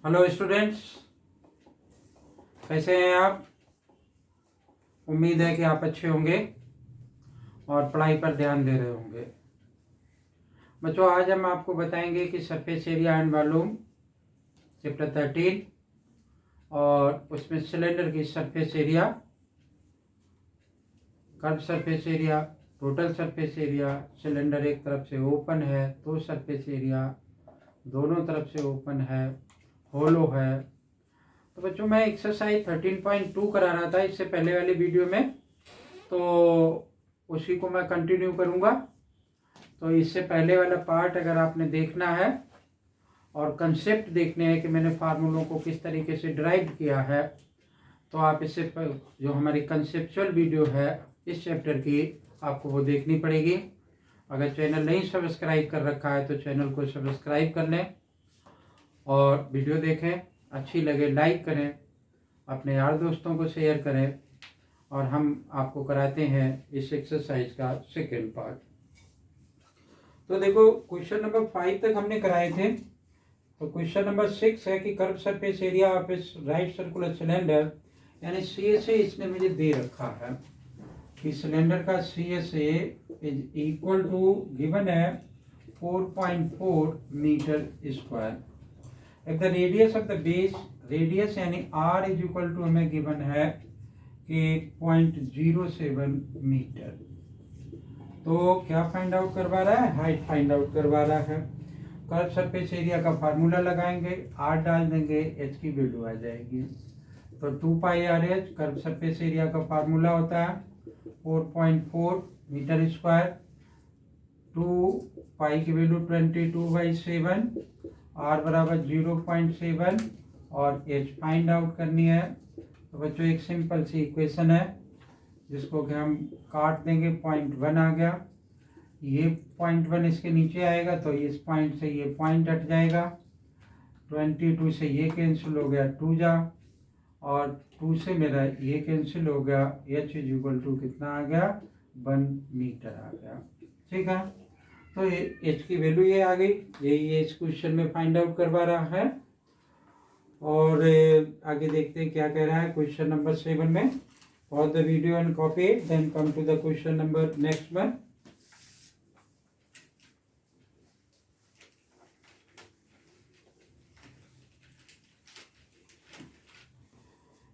Hello students, कैसे हैं आप। उम्मीद है कि आप अच्छे होंगे और पढ़ाई पर ध्यान दे रहे होंगे। बच्चों, आज हम आपको बताएंगे कि surface area and volume chapter 13 और उसमें सिलेंडर की surface area, curve surface area, total surface area, cylinder एक तरफ से ओपन है तो सरफेस एरिया दोनों तरफ से ओपन है, होलो है। तो बच्चों, मैं एक्सरसाइज 13.2 करा रहा था इससे पहले वाली वीडियो में, तो उसी को मैं कंटिन्यू करूँगा। तो इससे पहले वाला पार्ट अगर आपने देखना है और कंसेप्ट देखने हैं कि मैंने फार्मूलों को किस तरीके से ड्राइव किया है, तो आप इससे जो हमारी कंसेप्चुअल वीडियो है इस चैप्टर की, आपको वो देखनी पड़ेगी। अगर चैनल नहीं सब्सक्राइब कर रखा है तो चैनल को सब्सक्राइब कर लें और वीडियो देखें, अच्छी लगे लाइक करें, अपने यार दोस्तों को शेयर करें। और हम आपको कराते हैं इस एक्सरसाइज का सेकेंड पार्ट। तो देखो, क्वेश्चन नंबर 5 तक हमने कराए थे। तो क्वेश्चन नंबर 6 है कि कर्व सरफेस एरिया ऑफ इस राइट सर्कुलर सिलेंडर, यानी CSA इसने मुझे दे रखा है कि सिलेंडर का CSA is equal to, given है 4.4 metre square. If the radius of the base, radius यानी R इज इक्वल टू हमें गिवन है कि 0.07 मीटर। तो क्या फाइंड आउट करवा रहा है? हाइट फाइंड आउट करवा रहा है। कर्व सरफेस एरिया का फार्मूला लगाएंगे, R डाल देंगे, H की वैल्यू आ जाएगी। तो 2πRH कर्व सरफेस एरिया का फार्मूला होता है 4.4 मीटर स्क्वायर। 2π की वैल्यू 22/7, R बराबर 0.7 और H फाइंड आउट करनी है। तो बच्चों, एक सिंपल सी इक्वेशन है जिसको कि हम काट देंगे। 0.1 आ गया, ये 0.1 इसके नीचे आएगा तो इस पॉइंट से ये पॉइंट हट जाएगा। 22 से ये कैंसिल हो गया, 2 जा, और 2 से मेरा ये कैंसिल हो गया। H इज इक्वल टू कितना आ गया? 1 मीटर आ गया। ठीक है, तो ये H की वैल्यू ये आ गई। यही इस क्वेश्चन में फाइंड आउट करवा रहा है। और आगे देखते हैं क्या कह रहा है क्वेश्चन नंबर 7 में। Pause the video and copy it, then come to the question number next one.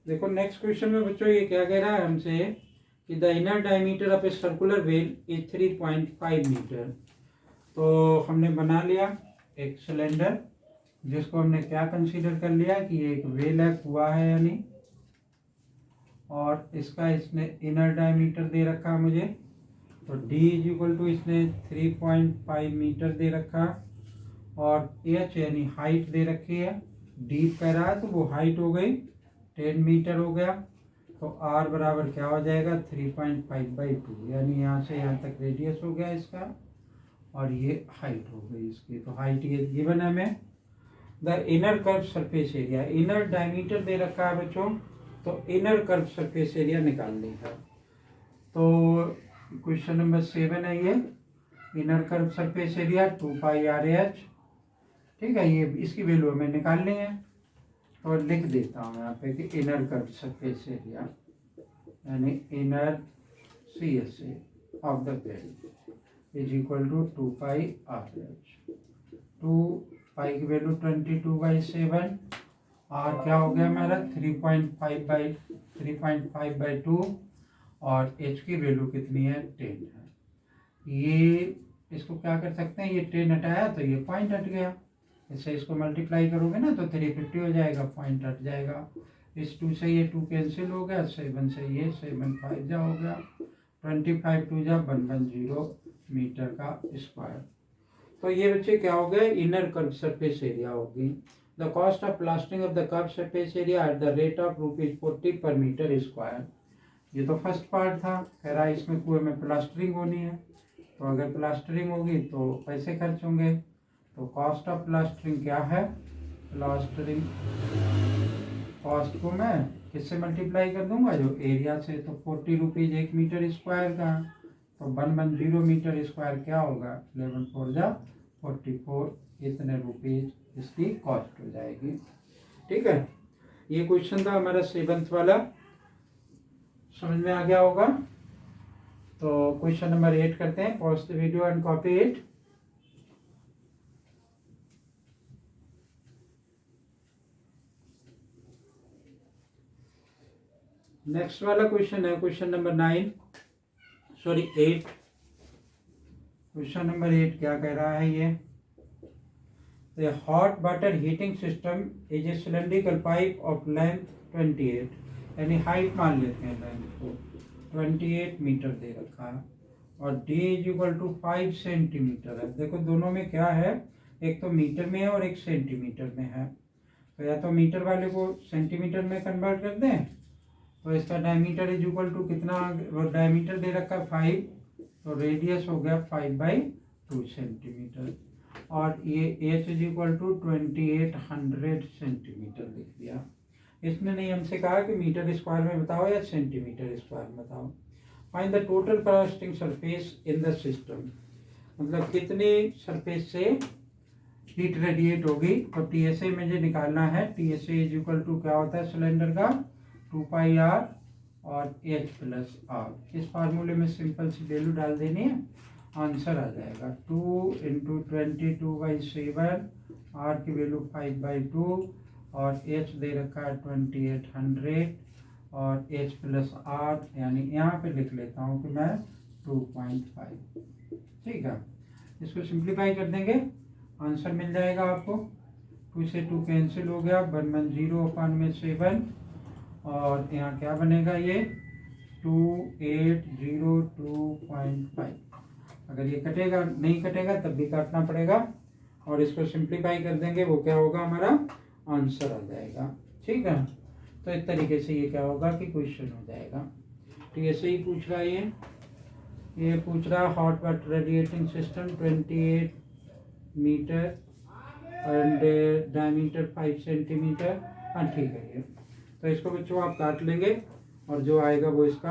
देखो, नेक्स्ट क्वेश्चन में बच्चों ये क्या कह रहा है हमसे कि the inner diameter of a circular well is 3.5 metre. तो हमने बना लिया एक सिलेंडर जिसको हमने क्या कंसीडर कर लिया कि एक वेल है, कुआ है यानी, और इसका इसने इनर डायमीटर दे रखा मुझे। तो D इज इक्वल टू इसने 3.5 मीटर दे रखा, और H यानी हाइट दे रखी है। डीप कह रहा है तो वो हाइट हो गई 10 मीटर हो गया। तो R बराबर क्या हो जाएगा? 3.5/2, यानी यहाँ से यहाँ तक रेडियस हो गया इसका, और ये हाइट हो गई इसकी। तो हाइट ये गिवन है हमें। The inner curve surface area, inner diameter दे रखा है बच्चों, तो इनर कर्व सरफेस एरिया निकालनी है। तो क्वेश्चन नंबर 7 है ये, inner curve surface area 2πRH। ठीक है, ये इसकी वैल्यू हमें निकालनी है। तो लिख देता हूँ यहाँ पे कि इनर कर्व सरफेस एरिया यानी inner CSA of the well is equal to 2πRH। 2π की वैल्यू 22/7, R क्या हो गया मेरा? 3.5/2, और H की वैल्यू कितनी है? 10 है। ये इसको क्या कर सकते हैं, ये 10 हटाया तो ये पॉइंट हट गया। इससे इसको मल्टीप्लाई करोगे ना तो 350 हो जाएगा, पॉइंट हट जाएगा। इस 2 से ये 2 कैंसिल हो गया, 7 से ये 7 5 जा हो गया, 25 2 जा 110 मीटर का स्क्वायर। तो ये बच्चे क्या हो गए? इनर कर्व सरफेस एरिया होगी। The cost of plastering of the curve surface area at the rate of ₹40 पर मीटर स्क्वायर। ये तो फर्स्ट पार्ट था, कह रहा है इसमें कुएं में प्लास्टरिंग होनी है, तो अगर प्लास्टरिंग होगी तो पैसे खर्च होंगे। तो कॉस्ट ऑफ प्लास्टरिंग क्या है? प्लास्टरिंग कॉस्ट को मैं किससे मल्टीप्लाई कर दूंगा? जो एरिया से। तो 40 रुपीज़ 1 मीटर स्क्वायर का, तो 110 मीटर स्क्वायर क्या होगा? 11 4 जा 44, इतने रुपीज़ इसकी कॉस्ट हो जाएगी। ठीक है, ये क्वेश्चन था हमारा 7th वाला, समझ में आ गया होगा। तो क्वेश्चन नंबर 8 करते हैं। Pause the video and copy it. Next वाला क्वेश्चन है क्वेश्चन नंबर 8। क्वेश्चन नंबर 8 क्या कह रहा है ये? The hot water heating system is a cylindrical pipe of length 28, यानी हाइट मान लेते हैं लेंथ को 28 मीटर दे रखा है और d is equal to 5 centimetre है। देखो दोनों में क्या है, एक तो मीटर में है और एक सेंटीमीटर में है। तो या तो मीटर वाले को सेंटीमीटर में कन्वर्ट कर दें, तो इसका डायमीटर इज इक्वल टू कितना, डायमीटर दे रखा है 5, तो रेडियस हो गया 5/2 सेंटीमीटर और ये h is equal to 2800 centimetre लिख दिया। इसने नहीं हमसे कहा कि मीटर स्क्वायर में बताओ या सेंटीमीटर स्क्वायर में बताओ। Find the total plastic surface in the system, मतलब कितने सरफेस से हीट रेडिएट होगी। तो TSA मुझे निकालना है। TSA इज इक्वल टू क्या होता है सिलेंडर का, 2πr और h प्लस r। इस फार्मूले में सिंपल सी वैल्यू डाल देनी है, आंसर आ जाएगा 2 × 22/7, r की वैल्यू 5/2 और h दे रखा है 2800 और h प्लस r, यानी यहाँ पे लिख लेता हूँ कि मैं 2.5। ठीक है, इसको सिंप्लीफाई कर देंगे, आंसर मिल जाएगा आपको। 2 से 2 कैंसिल हो गया, 110/7 और यहाँ क्या बनेगा ये 2802.5। अगर ये कटेगा, नहीं कटेगा तब भी काटना पड़ेगा और इसको सिंप्लीफाई कर देंगे, वो क्या होगा हमारा आंसर आ जाएगा। ठीक है, तो इस तरीके से ये क्या होगा कि क्वेश्चन हो जाएगा। तो ऐसे ही पूछ रहा है ये पूछ रहा है hot water radiating system 28 metre and diameter 5 centimetre. हाँ ठीक है ये, तो इसको बच्चों आप काट लेंगे और जो आएगा वो इसका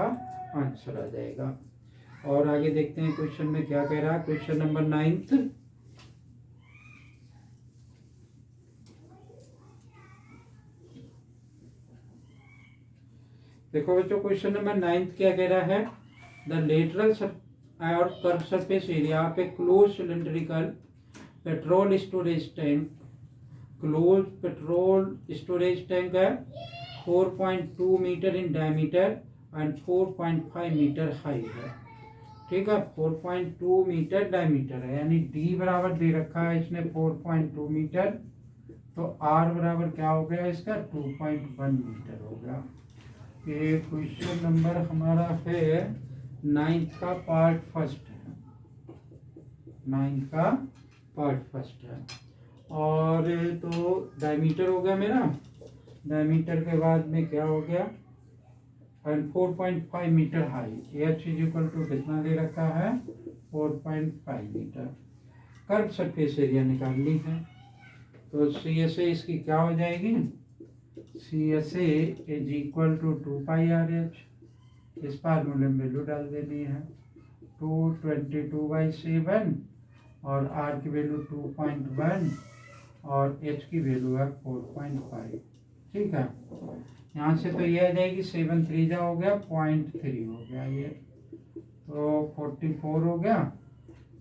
आंसर आ जाएगा। और आगे देखते हैं क्वेश्चन में क्या कह रहा है। Question number 9। देखो बच्चों क्वेश्चन नंबर 9 क्या कह रहा है। The lateral or curve surface area पे close cylindrical petrol storage tank, close petrol storage tank है 4.2 metre in diameter and 4.5 metre high है। ठीक है, 4.2 मीटर डायमीटर है, यानी d बराबर दे रखा है इसने 4.2 मीटर, तो r बराबर क्या हो गया इसका 2.1 मीटर हो गया। ये क्वेश्चन नंबर हमारा है 9th का पार्ट फर्स्ट है, 9th का पार्ट फर्स्ट है। और तो डायमीटर हो गया मेरा, डायमीटर के बाद में क्या हो गया and 4.5 metre high, h is equal to कितना दे रखा है 4.5 मीटर। कर्व सरफेस एरिया निकालनी है, तो CSA इसकी क्या हो जाएगी, CSA is equal to 2πRH। इस फार्मूले में वैल्यू डाल देनी है 222/7 और r की वैल्यू 2.1 और h की वैल्यू है 4.5। ठीक है, यहाँ से तो ये आ जाएगी 7 3 जा हो गया 0.3 हो गया ये, तो 44 हो गया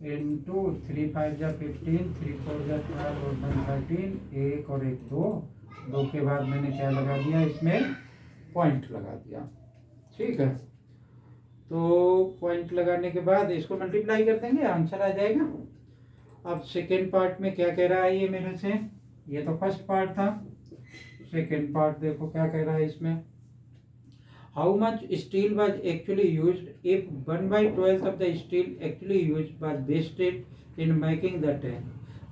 इंटू 3 5 जा 15, 3 4 जा 12 और 1 13, 1 और 1 2 के बाद मैंने क्या लगा दिया इसमें पॉइंट लगा दिया। ठीक है, तो पॉइंट लगाने के बाद इसको मल्टीप्लाई कर देंगे, आंसर आ जाएगा। अब सेकेंड पार्ट में क्या कह रहा है ये मेरे से, ये तो फर्स्ट पार्ट था, सेकेंड पार्ट देखो क्या कह रहा है इसमें। How much steel was actually used if 1/12 of the steel actually used was wasted in making the tank.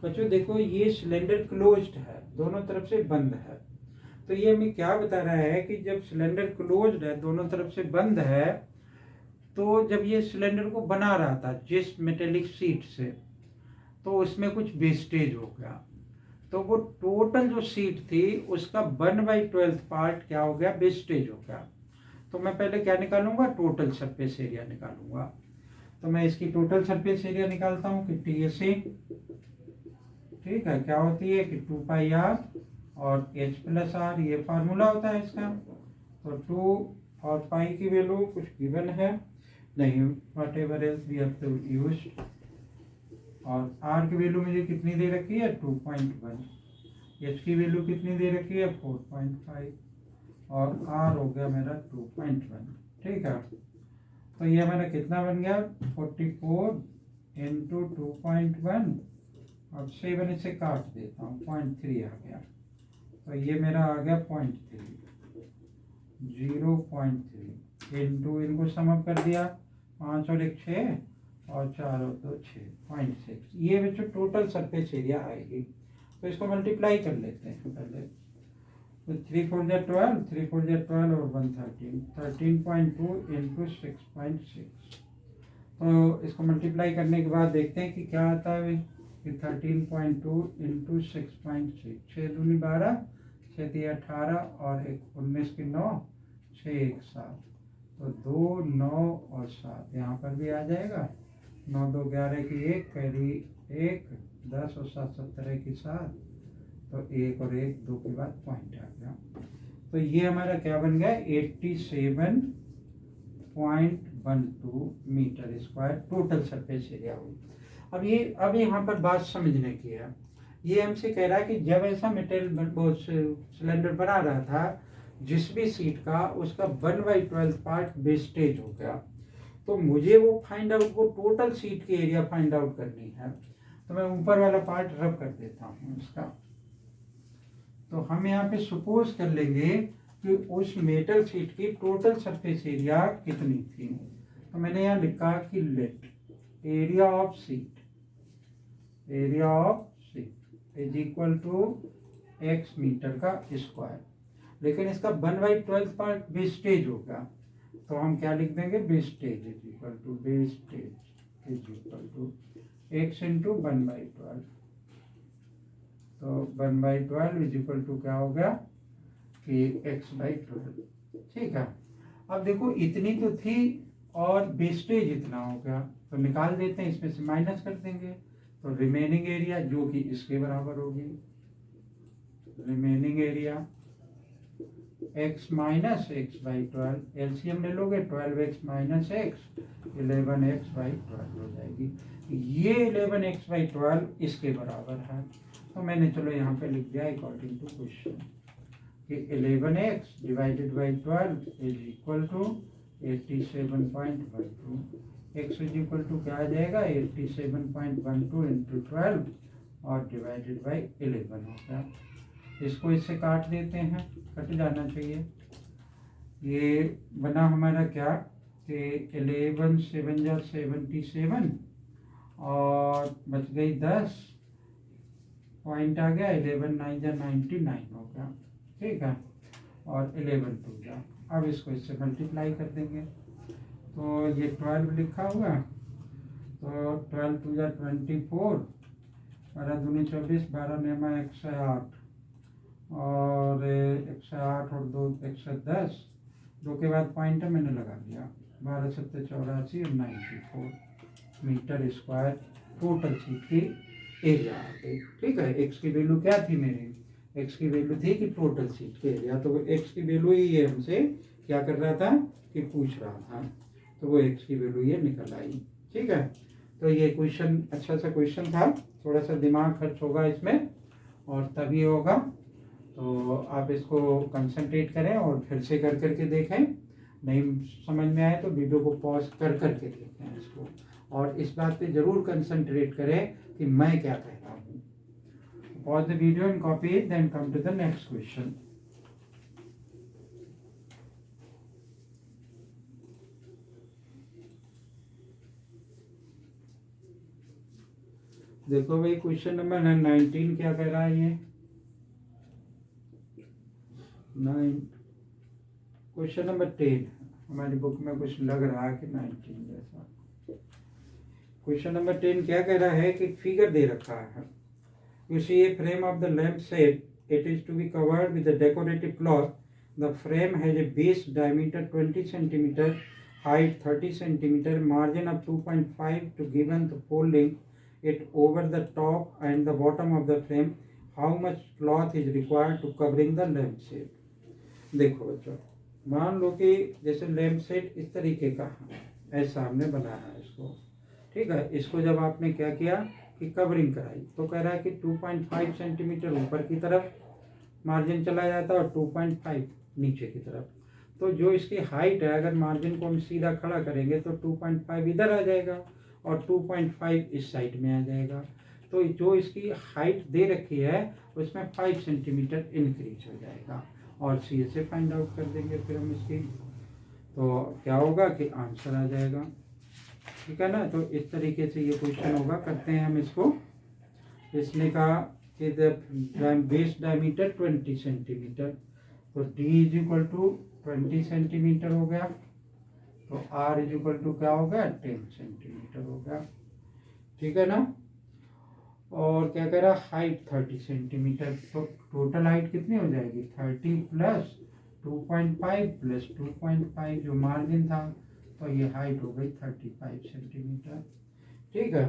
बच्चों देखो ये सिलेंडर क्लोज्ड है, दोनों तरफ से बंद है, तो ये हमें क्या बता रहा है कि जब सिलेंडर क्लोज्ड है, दोनों तरफ से बंद है, तो जब ये सिलेंडर को बना रहा था जिस मेटेलिक शीट से, तो उसमें कुछ वेस्टेज हो गया, तो वो टोटल जो शीट थी उसका 1/12 पार्ट क्या हो गया, वेस्टेज हो गया। तो मैं पहले क्या निकालूंगा, टोटल सरफेस एरिया निकालूंगा। तो मैं इसकी टोटल सरफेस एरिया निकालता हूँ कि TSA, ठीक है, क्या होती है कि 2πr और h प्लस आर, ये फार्मूला होता है इसका। तो 2 और पाई की वैल्यू कुछ गिवन है नहीं, whatever else we have to use. और r की वैल्यू मुझे कितनी दे रखी है 2.1, h की वैल्यू कितनी दे रखी है 4.5 और r हो गया मेरा 2.1। ठीक है, तो ये हमारा कितना बन गया 44 इंटू 2.1 और 7 इसे काट देता हूँ 0.3 आ गया, तो ये मेरा आ गया 0.3 इंटू इनको समअप कर दिया 5 और 1 6 और 4 और 2 6 0.6। ये बच्चों टोटल सरफेस एरिया आएगी। तो इसको मल्टीप्लाई कर लेते हैं पहले। तो 3 4 जा 12, 3 4 जा 12 और 1 13.2 इंटू 6.6। तो इसको मल्टीप्लाई करने के बाद देखते हैं कि क्या आता है कि 13.2 इंटू 6.6, 6 दूनी 12, 6 दिया 18 और 1 19 की 9, 6 1 7, तो 2 9 और 7 यहाँ पर भी आ जाएगा। 9 2 11 की 1 कैरी 1, 10 और 7 17 की 7, तो 1 और 1 2 के बाद पॉइंट आ गया। तो ये हमारा क्या बन गया 87.12 metre square total surface area हुई। अब यहाँ पर बात समझने की है। ये हमसे कह रहा है कि जब ऐसा मेटेरियल सिलेंडर बना रहा था जिस भी सीट का, उसका 1/12 पार्ट वेस्टेज हो गया, तो मुझे वो फाइंड आउट, वो टोटल सीट की एरिया फाइंड आउट करनी है। तो मैं ऊपर वाला पार्ट रब कर देता हूँ इसका। तो हम यहाँ पे सपोज कर लेंगे कि उस मेटल सीट की टोटल सरफेस एरिया कितनी थी। तो मैंने यहाँ लिखा कि let area of sheet is equal to x metre का स्क्वायर, लेकिन इसका 1/12 पार्ट वेस्टेज होगा, तो हम क्या लिख देंगे wastage is equal to x into 1/12। तो 1/12 इज इक्वल टू क्या हो गया कि x/12। ठीक है, अब देखो इतनी तो थी और वेस्टेज इतना हो गया, तो निकाल देते हैं, इसमें से माइनस कर देंगे। तो रिमेनिंग एरिया जो कि इसके बराबर होगी, remaining area x minus x/12, LCM ले लोगे 12x माइनस x 11x/12 हो जाएगी। ये 11x/12 इसके बराबर है। तो मैंने चलो यहाँ पे लिख दिया अकॉर्डिंग टू क्वेश्चन कि 11x divided by 12 is equal to 87.12। x is equal to क्या आ जाएगा 87.12 इंटू 12 और डिवाइडेड बाई 11 होगा। इसको इससे काट देते हैं, कट जाना चाहिए। ये बना हमारा क्या कि 11 7 जा 77 और बच गई 10, पॉइंट आ गया 11 9 जा 99 हो गया। ठीक है, और 11 2 जा, अब इसको इससे मल्टीप्लाई कर देंगे। तो ये 12 लिखा हुआ, तो 12 2 जा 24, 12 दूनी 24, 12 नेमा 108 और 108 और 2 110, 2 के बाद पॉइंट मैंने लगा दिया, 12 7 84 और 94 मीटर स्क्वायर टोटल सीट की एरिया आ गई। ठीक है, एक्स की वैल्यू क्या थी मेरी, एक्स की वैल्यू थी कि टोटल सीट के एरिया, तो एक्स की वैल्यू ही ये हमसे क्या कर रहा था कि पूछ रहा था, तो वो एक्स की वैल्यू ये निकल आई। ठीक है, तो ये क्वेश्चन अच्छा सा क्वेश्चन था, थोड़ा सा दिमाग खर्च होगा इसमें और तभी होगा। तो आप इसको कंसंट्रेट करें और फिर से कर करके देखें, नहीं समझ में आए तो वीडियो को पॉज कर करके देखें इसको, और इस बात पे ज़रूर कंसंट्रेट करें कि मैं क्या कह रहा हूँ। Pause the video and copy it, then come to the next question. देखो भाई क्वेश्चन नंबर 19 क्या कह रहा है ये 9, क्वेश्चन नंबर 10 हमारी बुक में कुछ लग रहा है कि 19 जैसा। क्वेश्चन नंबर 10 क्या कह रहा है कि फिगर दे रखा है, you see a frame of the lamp set, it is to be covered with a decorative cloth, the frame has a base diameter 20 centimetre, height 30 centimeter, margin of 2.5 to given the folding it over the top and the bottom of the frame, how much cloth is required to covering the lamp shade. देखो बच्चों, मान लो कि जैसे lamp shade इस तरीके का ऐसा हमने बनाया है इसको, ठीक है। इसको जब आपने क्या किया कि कवरिंग कराई, तो कह रहा है कि 2.5 सेंटीमीटर ऊपर की तरफ मार्जिन चला जाता है और 2.5 नीचे की तरफ। तो जो इसकी हाइट है, अगर मार्जिन को हम सीधा खड़ा करेंगे तो 2.5 इधर आ जाएगा और 2.5 इस साइड में आ जाएगा। तो जो इसकी हाइट दे रखी है उसमें 5 सेंटीमीटर इंक्रीज हो जाएगा और सी से फाइंड आउट कर देंगे फिर हम इसकी। तो क्या होगा कि आंसर आ जाएगा, ठीक है ना। तो इस तरीके से ये क्वेश्चन होगा। करते हैं हम इसको। इसने कहा कि बेस डायमीटर 20 सेंटीमीटर, तो d is equal to 20 centimetre हो गया, तो r इज इक्वल टू क्या हो गया 10 सेंटीमीटर हो गया, ठीक है ना। और क्या कह रहा हाइट 30 सेंटीमीटर, तो टोटल हाइट कितनी हो जाएगी 30 प्लस 2.5 प्लस 2.5 जो मार्जिन था, तो ये हाइट हो गई 35 सेंटीमीटर, ठीक है।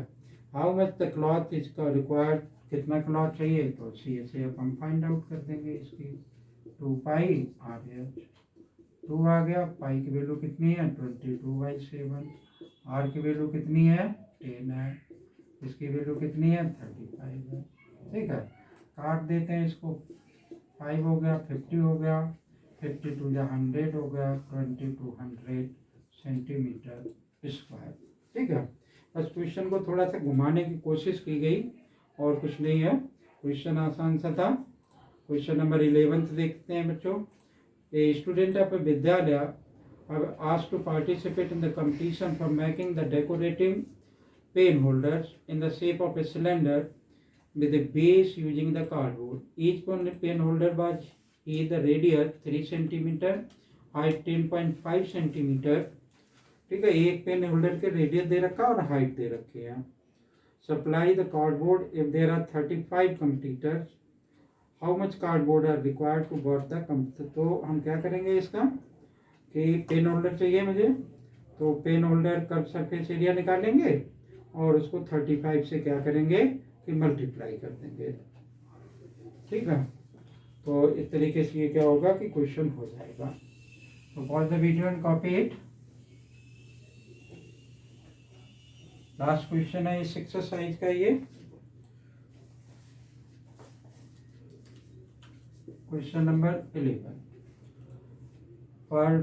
How much the cloth is required, कितना क्लॉथ चाहिए, तो सी से अब हम फाइंड आउट कर देंगे इसकी। 2 पाई आ गया 2 आ गया, पाई की वैल्यू कितनी है 22/7, आर की वैल्यू कितनी है 10 है, इसकी वैल्यू कितनी है 35 है, ठीक है। काट देते हैं इसको, 5 हो गया 50 हो गया, 52 या 100 हो गया, 2200 सेंटीमीटर स्क्वायर, ठीक है। बस क्वेश्चन को थोड़ा सा घुमाने की कोशिश की गई और कुछ नहीं है, क्वेश्चन आसान सा था। क्वेश्चन नंबर 11 देखते हैं बच्चों। ए स्टूडेंट ऑफ विद्यालय asked to participate in the competition for making the decorative pen holders in the shape of a cylinder with a base using the cardboard. Each pen holder was either radius 3 centimeter, height 10.5 centimeter, ठीक है। एक pen holder के radius दे रखा और height दे रखी है। Supply the cardboard if there are 35 competitors, how much cardboard are required to work the complete. तो हम क्या करेंगे इसका कि पेन होल्डर चाहिए मुझे, तो pen holder curve surface area निकालेंगे और उसको 35 से क्या करेंगे कि मल्टीप्लाई कर देंगे, ठीक है। तो इस तरीके से ये क्या होगा कि क्वेश्चन हो जाएगा। तो pause the video and copy it. Last question है इस एक्सरसाइज का, ये क्वेश्चन नंबर 11। पर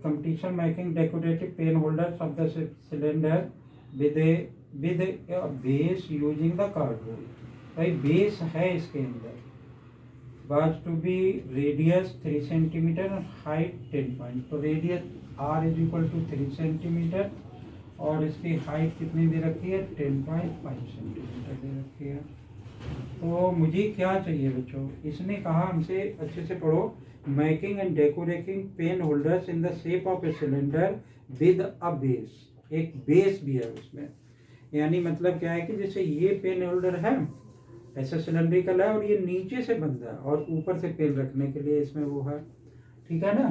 competition making decorative pen holders of the cylinder with a base using the cardboard. भाई बेस है इसके अंदर, was to be radius 3 centimetre और हाइट 10 पॉइंट। तो radius r is equal to 3 centimetre और इसकी हाइट कितनी दे रखी है 10.5 सेंटीमीटर दे रखी है। तो मुझे क्या चाहिए बच्चों, इसने कहा हमसे, अच्छे से पढ़ो, making and decorating pen holders in the shape of a cylinder with a base. एक बेस भी है उसमें, यानी मतलब क्या है कि जैसे ये पेन होल्डर है ऐसा सिलेंड्रिकल है और ये नीचे से बंद है और ऊपर से पेन रखने के लिए इसमें वो है, ठीक है ना।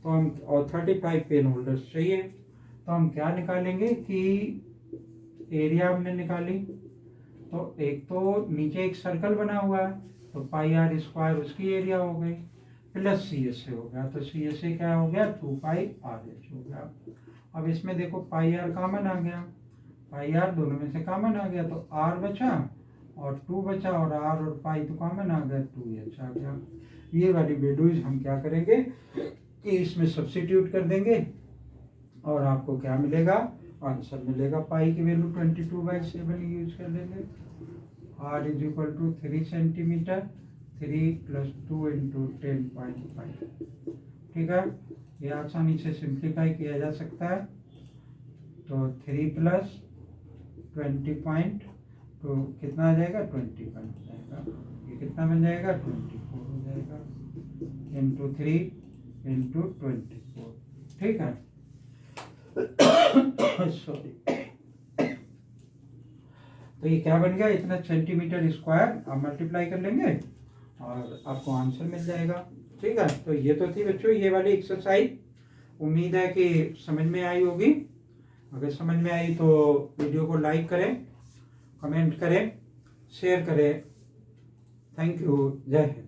तो हम और 35 पेन होल्डर्स चाहिए, तो हम क्या निकालेंगे कि एरिया हमने निकाली, तो एक तो नीचे एक सर्कल बना हुआ है तो पाई आर स्क्वायर उसकी एरिया हो गई, प्लस सी एस से हो गया, तो सी एस से क्या हो गया 2 पाई आर एच हो गया। अब इसमें देखो पाई आर कॉमन आ गया, पाई आर दोनों में से कॉमन आ गया, तो आर बचा और 2 बचा और आर और पाई तो कॉमन आ गया, 2h आ गया। ये वाली वैल्यूज हम क्या करेंगे कि इसमें सब्स्टिट्यूट कर देंगे और आपको क्या मिलेगा, आंसर मिलेगा। पाई की वैल्यू 22/7 यूज कर लेंगे। r is equal to 3 centimetre, 3 plus 2 into 10.5, ठीक है। ये आसानी से सिंप्लीफाई किया जा सकता है, तो 3 प्लस 20 तो कितना आ जाएगा 20 पॉइंट जाएगा, ये कितना बन जाएगा 24 हो जाएगा, इंटू 3 इंटू 24, ठीक है। सॉरी, तो ये क्या बन गया, इतना सेंटीमीटर स्क्वायर आप मल्टीप्लाई कर लेंगे और आपको आंसर मिल जाएगा, ठीक है। तो ये तो थी बच्चों ये वाली एक्सरसाइज, उम्मीद है कि समझ में आई होगी। अगर समझ में आई तो वीडियो को लाइक करें, कमेंट करें, शेयर करें। Thank you. जय हिंद।